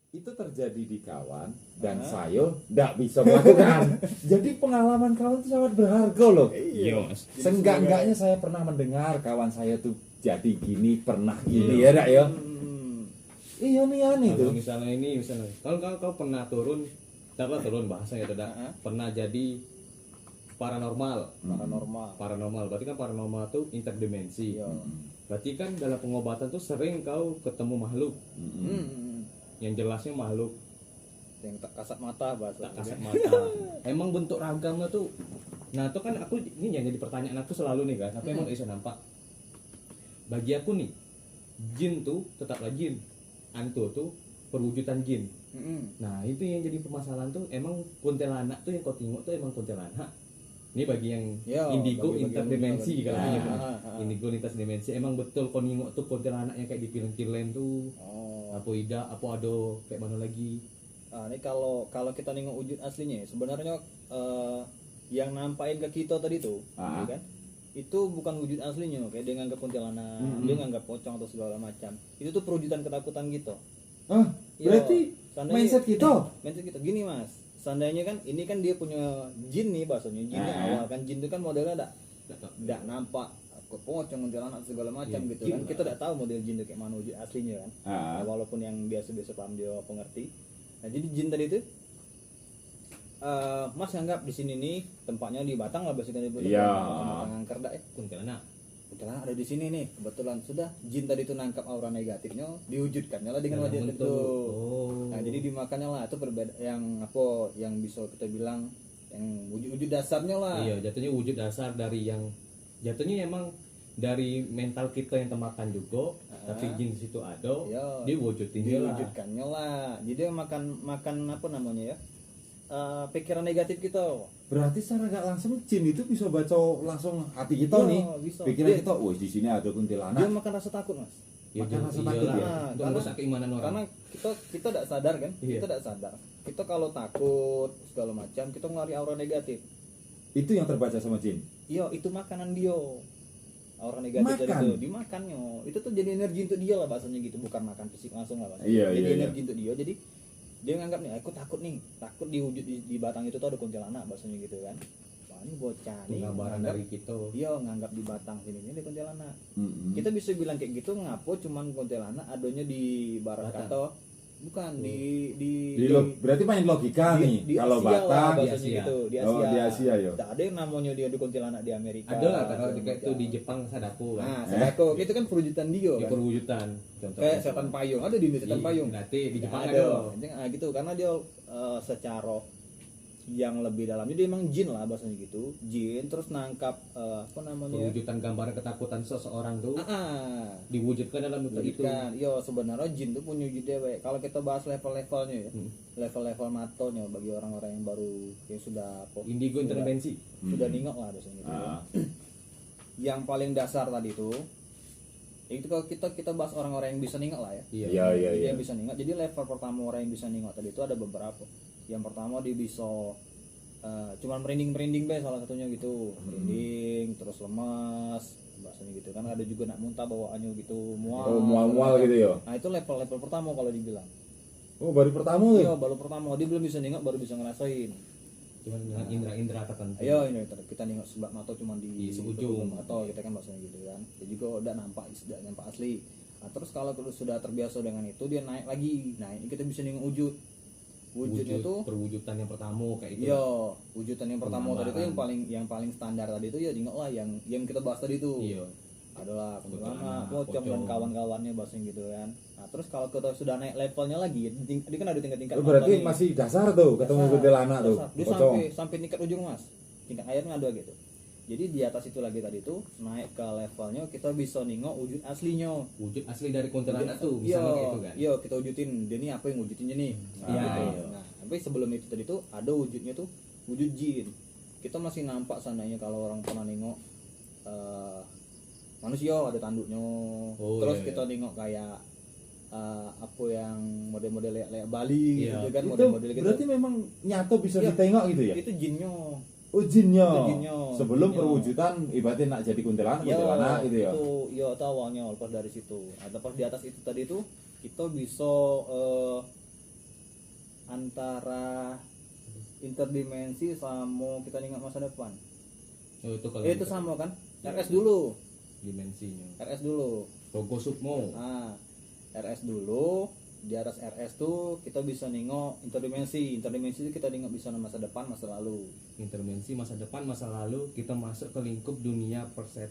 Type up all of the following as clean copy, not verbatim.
itu terjadi di kawan dan saya tidak bisa melakukan. Jadi pengalaman kawan itu sangat berharga loh. Iya, Mas. Seenggak-enggaknya saya pernah mendengar kawan saya tuh jadi gini, pernah gini ya, Dak ya. Iya nih aneh Kalau tuh. misalnya kalau kau pernah turun bahasanya itu dah. Pernah jadi paranormal. Paranormal berarti kan paranormal tuh interdimensi. Iya. Berarti kan dalam pengobatan tuh sering kau ketemu makhluk. Yang jelasnya makhluk Yang tak kasat mata bahasa. tak kasat mata. Emang bentuk ragamnya tuh. Nah, itu kan aku ini yang jadi pertanyaan aku selalu nih kan, apa emang bisa nampak? Bagi aku nih, jin tuh tetaplah jin. Hantu tuh perwujudan jin. Nah, itu yang jadi permasalahan tuh, emang kuntilanak tuh yang kau tengok tuh emang kuntilanak. Ini bagi yang indigo bagi interdimensi yang kalau indigo. gitu. Indigo lintas dimensi emang betul kau nengok tuh kuntilanak yang kayak di film-film tuh. Apa ida, apa ada kayak mana lagi? Ini kalau kita nengok wujud aslinya, sebenarnya yang nampain ke kita tadi tuh, ya kan? Itu bukan wujud aslinya, kayak dia nganggap kuntilanak, dia nganggap pocong atau segala macam. Itu tuh perwujudan ketakutan gitu. Berarti mindset kita. Mindset kita gini mas, seandainya kan ini kan dia punya jin nih bahasanya, jinnya awal kan jin itu kan modelnya tidak nampak pocong kuntilanak segala macam gitu kan. Kita tidak tahu model jin itu kayak mana wujud aslinya kan. Walaupun yang biasa-biasa paham dia pengerti. Nah jadi jin tadi itu Mas anggap di sini nih tempatnya di Batang lah biasanya di Ngangker dak kuntilanak ada di sini nih kebetulan sudah jin tadi itu nangkap aura negatifnya diwujudkannya lah dengan wajah itu. Nah jadi dimakannya lah itu berbeda yang apa yang bisa kita bilang yang wujud dasarnya lah. Iya jatuhnya wujud dasar dari yang jatuhnya emang dari mental kita yang termakan juga, tapi jin di situ ada, diwujudkannya lah. Jadi makan apa namanya ya? Pikiran negatif kita. Berarti secara nggak langsung jin itu bisa baca langsung hati kita nih. Bisa. Pikiran kita, wah di sini ada kuntilanak. Dia makan rasa takut mas. Makan rasa takut ya. Karena keimanan orang. Karena kita tidak sadar kan, kita tidak sadar. Kita kalau takut segala macam, kita ngelari aura negatif. Itu yang terbaca sama jin. Iya, itu makanan dia. Aura negatif tadi itu dimakannya. Itu tuh jadi energi untuk dia lah bahasanya gitu, bukan makan fisik langsung lah bahasanya. Jadi energi untuk dia. Jadi dia nganggap nih, aku takut diwujud di Batang itu tuh ada kuntilanak bahasanya gitu kan. Wah ini bocah nih gambaran dari kita. Iya nganggap di Batang sini ini ada kuntilanak. Kita bisa bilang kayak gitu ngapo cuman kuntilanak adanya di barat kata bukan berarti main logika nih kalau Batang di Asia gitu, di Asia ya. Tak ada yang namanya dia di kuntilanak di Amerika. Ada lah kalau itu di Jepang Sadako kan. Nah, Sadako itu kan perwujudan dia kan. Perwujudan. Kayak setan payung, ada di setan payung. Nanti di Jepang ada. Nah, gitu karena dia secara yang lebih dalamnya dia emang jin lah bahasanya gitu. Jin terus nangkap apa namanya? Perwujudan gambaran ketakutan seseorang tuh. Diwujudkan dalam bentuk itu. Iya, sebenarnya jin tuh punya wujud dewe. Kalau kita bahas level-levelnya ya. Level-level matonya bagi orang-orang yang baru yang sudah indigo intervensi. Sudah ningok lah bahasanya gitu. Yang paling dasar tadi itu kalau kita bahas orang-orang yang bisa ningok lah ya. Iya. Yang bisa ningok. Jadi level pertama orang yang bisa ningok tadi itu ada beberapa. Yang pertama dia bisa cuman merinding salah satunya gitu. Merinding terus lemas bahasanya gitu kan, ada juga nak muntah bawaannya gitu, mual gitu ya. Nah itu level pertama kalau dibilang. Baru pertama ya? Iya baru pertama, dia belum bisa nengok baru bisa ngerasain. Cuman dengan indra-indra tertentu. Ayo ini kita nengok sebelah mata cuman di ujung mata kita kan bahasanya gitu kan. Dia juga udah nampak asli. Nah terus kalau sudah terbiasa dengan itu dia naik lagi. Nah ini kita bisa nengok wujudnya tuh perwujudan yang pertama kayak itu. Iya, wujudan yang pertama tadi itu yang paling standar tadi itu ya nengok lah yang kita bahas tadi itu. Iya. Adalah kuntilanak, pocong dan kawan-kawannya bahasanya gitu kan. Nah terus kalau kita sudah naik levelnya lagi, dia kan ada tingkat-tingkat. Berarti masih dasar tuh ketemu kuntilanak tuh. Dia sampai tingkat ujung mas, tingkat airnya ada gitu. Jadi di atas itu lagi tadi tuh naik ke levelnya kita bisa nengok wujud aslinya. Wujud asli dari kuntilanak tuh misalnya kayak itu kan. Iya, kita wujudin. Dia nih apa yang wujudinnya nih. Nah, tapi sebelum itu tadi tuh ada wujudnya tuh wujud jin. Kita masih nampak seandainya kalau orang pernah nengok manusia ada tanduknya. Terus kita nengok kayak apa yang model-model layak Bali gitu kan, model-model gitu. Berarti memang nyata bisa ditengok gitu ya? Itu jinnya. Jinnya. Sebelum perwujudan ibaratnya nak jadi kuntilanak gitu ya. Itu awalnya lepas dari situ. Atau pas di atas itu tadi itu kita bisa antara interdimensi sama kita nengok masa depan. Oh, itu kalau Itu sama kan? RS dulu. dimensinya. RS dulu. Rogo Sukmo. Nah, RS dulu. Di atas RS tuh kita bisa nengok interdimensi. Interdimensi itu kita nengok bisa masa depan, masa lalu. Intervensi masa depan, masa lalu, kita masuk ke lingkup dunia Ke-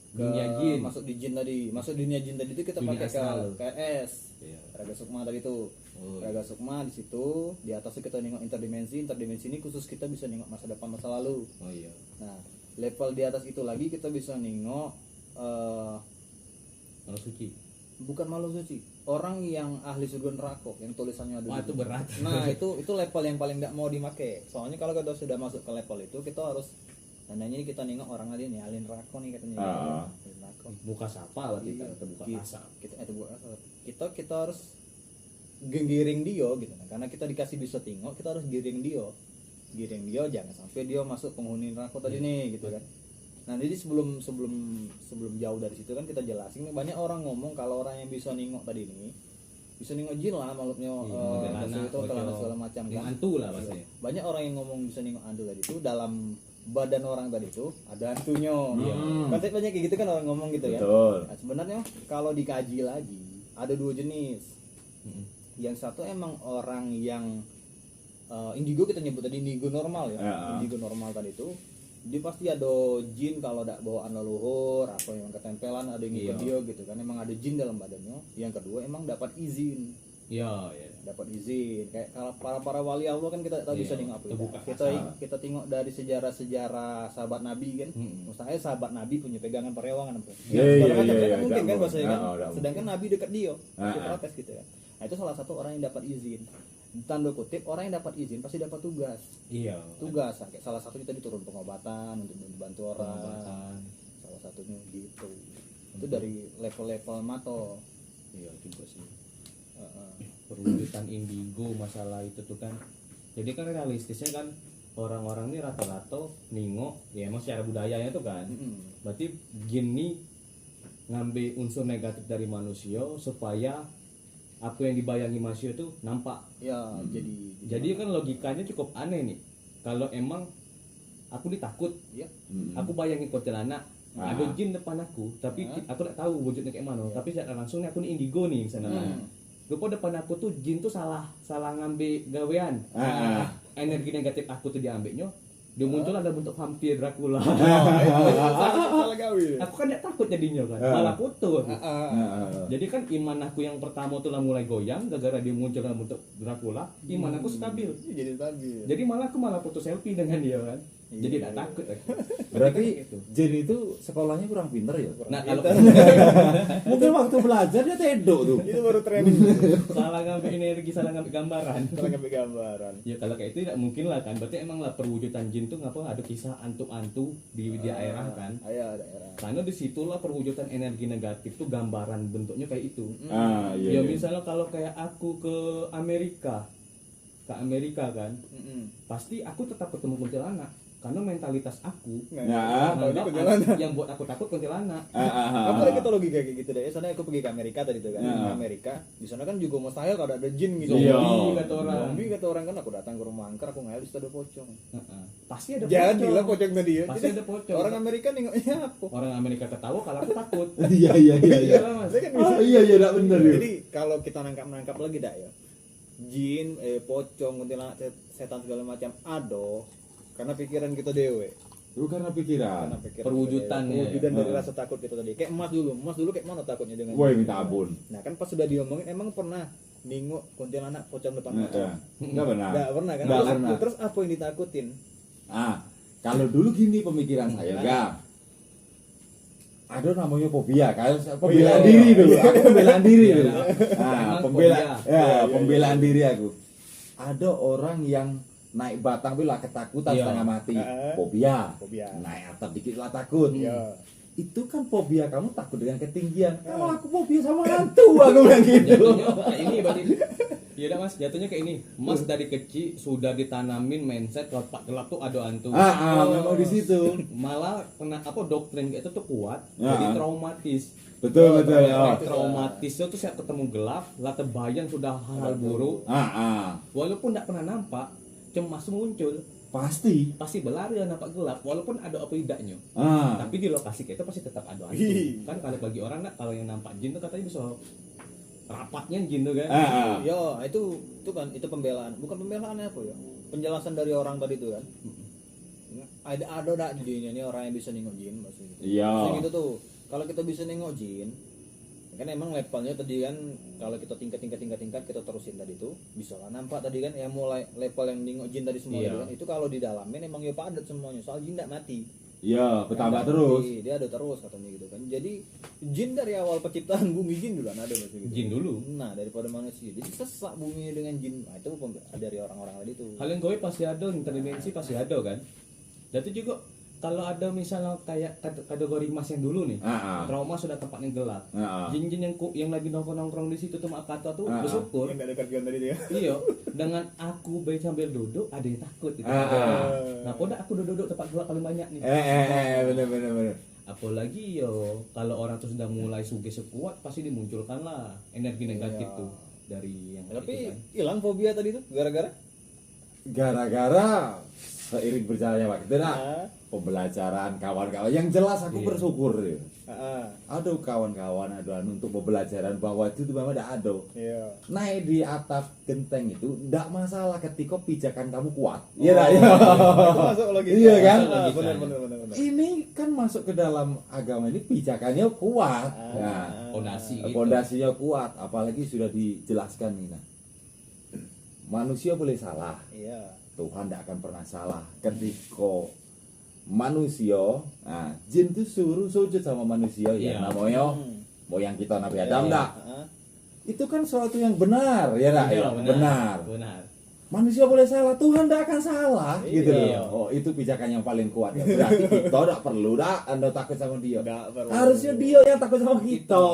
dunia jin. Masuk di jin tadi. Masuk dunia jin tadi itu kita Dunia pakai astral. ke RS. Iya. Raga Sukma tadi tuh. Oh, Raga Sukma di situ, di atasnya kita nengok interdimensi. Interdimensi ini khusus kita bisa nengok masa depan, masa lalu. oh iya. Nah, level di atas itu lagi kita bisa nengok Kalau suci. bukan malu suci, orang yang ahli surga neraka yang tulisannya ada. Wah, di itu situ. berat. Nah, itu level yang paling tidak mau dipakai. Soalnya kalau kita sudah masuk ke level itu, kita harus tandanya ini kita nengok orang lain nih, ahli neraka nih katanya. Ahli neraka. Buka sapa lah kita, Iya. atau buka Kita- asap. kita harus giring dia gitu. Nah, karena kita dikasih bisa tengok, kita harus giring dia jangan sampai dia masuk penghuni neraka tadi nih gitu kan. Nah, jadi sebelum jauh dari situ kan kita jelasin, banyak orang ngomong kalau orang yang bisa nengok tadi ini bisa nengok jin lah makhluknya, Kuntilanak, maksud itu pocong, kelana segala macam yang kan. hantu lah bahasanya. Banyak orang yang ngomong bisa nengok hantu tadi itu dalam badan orang tadi itu ada hantunya. Iya. Kan banyak kayak gitu kan orang ngomong gitu ya. Betul. Nah, sebenarnya kalau dikaji lagi ada dua jenis. Mm-mm. Yang satu emang orang yang indigo, kita nyebut tadi indigo normal ya. Ya. Indigo normal tadi itu dia pasti ada jin kalau ada bawaan leluhur atau yang ketempelan ada yang ngikut Iya. dia gitu kan, emang ada jin dalam badannya. Yang kedua emang dapat izin, Iya, iya. dapat izin kayak kalau para wali Allah kan kita tahu Iya, bisa nengok apa terbuka ya. kita asal. kita tengok dari sejarah sahabat Nabi kan. Mustahil sahabat Nabi punya pegangan perewangan apa Iya, segala iya, macam, iya, kan iya, mungkin nggak kan mau. bahasanya kan. Nggak mau. Sedangkan Nabi dekat dia dia Ah. protes gitu kan. Nah, itu salah satu orang yang dapat izin, tanda kutip orang yang dapat izin pasti dapat tugas. Iya. Kayak salah satu kita diturun pengobatan untuk membantu orang, Pengobatan. salah satunya gitu. Itu dari level-level mato. Iya juga sih. Heeh. Perwujudan indigo masalah itu tuh kan. Jadi kan realistisnya kan orang-orang ini rata-rata ningok ya emang secara budayanya tuh kan. Mm-mm. Berarti gini ngambil unsur negatif dari manusia supaya apa yang dibayangi manusia itu nampak. Ya, Jadi kan logikanya cukup aneh nih. Kalau emang aku ditakut, ya. aku bayangin kuntilanak, Ah. ada jin depan aku, tapi Ah. aku tak tahu wujudnya kayak mana. Ya. Tapi secara langsung nih aku nih indigo nih misalnya. Lupa depan aku tuh jin tuh salah ngambil gawean. Ah. Energi negatif aku tuh diambilnya, dia muncul ada bentuk vampir Dracula. Salah gawe. Aku kan tidak takut jadinya kan, Ah. malah putus. Heeh. Jadi kan iman aku yang pertama tuh lah mulai goyang gara-gara dia muncul dalam bentuk Dracula, iman aku stabil. Jadi stabil. Jadi malah aku malah foto selfie dengan dia kan. Iya. Jadi tidak takut aku. Berarti Gitu. Jin itu sekolahnya kurang pinter ya? Nah, kalau Mungkin waktu belajar dia tedok tuh. itu baru training. salah ngambil energi, salah ngambil gambaran. Kalau ngambil gambaran. Ya kalau kayak itu tidak mungkin lah kan. Berarti emang lah perwujudan jin tuh ngapa ada kisah antu-antu di daerah kan. Ayah daerah. Karena disitulah perwujudan energi negatif tuh gambaran bentuknya kayak itu. Ah, Ya iya. misalnya kalau kayak aku ke Amerika kan, pasti aku tetap ketemu kuntilanak. Karena mentalitas aku Nah, taunya menganggap kuntilanak. yang buat aku takut kuntilanak. Apa lagi tuh logika kayak gitu deh. Soalnya aku pergi ke Amerika tadi tuh kan. Ya. Ke Amerika, di sana kan juga mustahil kalau ada jin gitu. Iya. Zombie kata orang. Zombie kata orang kan, aku datang ke rumah angker, aku ngayal di situ ada pocong. Heeh. Pasti ada Jadilah pocong tadi ya. Pasti ada pocong. Orang Amerika nengoknya apa? Orang Amerika ketawa kalau aku takut. Iya, iya, iya, iya. Iya lah, Mas. Dia kan bisa. Oh, iya, iya, tak bener ya. Jadi kalau kita nangkap lagi dah ya, jin, pocong, kuntilanak, setan segala macam ada karena pikiran kita dewe. Lu karena pikiran. Karena pikiran Perwujudan kita dewe. ya. Perwujudan dari Heeh. rasa takut kita tadi. Kayak emas dulu kayak mana takutnya dengan Woi, jin? minta ampun. Nah kan pas sudah diomongin emang pernah nengok kuntilanak pocong depan mata. Heeh. Enggak benar. Nggak pernah kan? Nggak Terus- pernah. Terus apa yang ditakutin? Ah, kalau dulu gini pemikiran saya, Gam. Ada namanya fobia, kayak pembelaan Iya. diri dulu. Aku pembelaan diri Iya. dulu. Nah, Emang pembelaan, fobia. ya, Iya, pembelaan diri aku. Ada orang yang naik batang bila ketakutan Iya. setengah mati, Heeh. fobia. Fobia. Naik atap dikit lah takut. Iya. itu kan fobia kamu takut dengan ketinggian. Kalau aku fobia sama hantu, aku bilang gitu. Jatuhnya kayak ini berarti. Iya dah Mas, jatuhnya kayak ini. Mas dari kecil sudah ditanamin mindset kalau Pak gelap tuh ada hantu. Memang di situ. Malah kena apa doktrin itu tuh kuat, jadi traumatis. Betul. Traumatis itu tuh saya ketemu gelap, lah terbayang sudah hal-hal buruk. Walaupun tidak pernah nampak, cemas muncul. Pasti berlari dan nampak gelap, walaupun ada apa tidaknya. Tapi di lokasi kita pasti tetap ada hantu. Kan kalau bagi orang kalau yang nampak jin tuh katanya bisa rapatnya jin tuh kan. Yo, itu kan itu pembelaan. Bukan pembelaannya apa ya? Penjelasan dari orang tadi itu kan. Ada jinnya nih orang yang bisa nengok jin maksudnya. Iya. Maksudnya gitu tuh. Kalau kita bisa nengok jin, kan emang levelnya tadi kan kalau kita tingkat kita terusin tadi tuh bisa lah nampak tadi kan yang mulai level yang nengok jin tadi semua kan itu kalau di dalamnya emang ya padat semuanya soal jin tidak mati. Iya, bertambah terus. Dia ada terus katanya gitu kan. Jadi jin dari awal penciptaan bumi jin dulu ada maksudnya gitu. Jin dulu. Nah, daripada manusia. Jadi sesak bumi dengan jin. Nah, itu dari orang-orang tadi tuh. Hal yang goib pasti ada, interdimensi pasti ada kan. Jadi juga kalau ada misalnya kayak kategori Mas yang dulu nih, trauma sudah tempatnya gelap. Jin-jin yang lagi nongkrong di situ tuh kata tuh bersyukur. Yang enggak ada kerjaan tadi tuh ya. Iya, dengan aku baik sambil duduk ada yang takut gitu. Nah, pada aku duduk tempat gelap paling banyak nih. Bener. Apalagi yo kalau orang tuh sudah mulai sugesti kuat pasti dimunculkan lah energi negatif tuh dari yang tapi kan. hilang fobia tadi tuh gara-gara seiring berjalannya waktu pembelajaran kawan-kawan yang jelas aku bersyukur ya. Aduh kawan-kawan untuk pembelajaran bahwa itu memang ada. Naik di atap genteng itu tidak masalah ketika pijakan kamu kuat. Iya dah. Masuk logika. Iya kan? Benar. Ini kan masuk ke dalam agama ini pijakannya kuat. Pondasinya kuat, apalagi sudah dijelaskan nih. Manusia boleh salah. Tuhan tidak akan pernah salah ketika manusia, jin itu suruh sujud sama manusia ya namanya moyang kita Nabi Adam itu kan suatu yang benar ya benar. Manusia boleh salah, Tuhan tidak akan salah gitu loh. Itu pijakan yang paling kuat ya. Berarti kita tidak perlu Anda takut sama dia. Harusnya dia yang takut sama kita.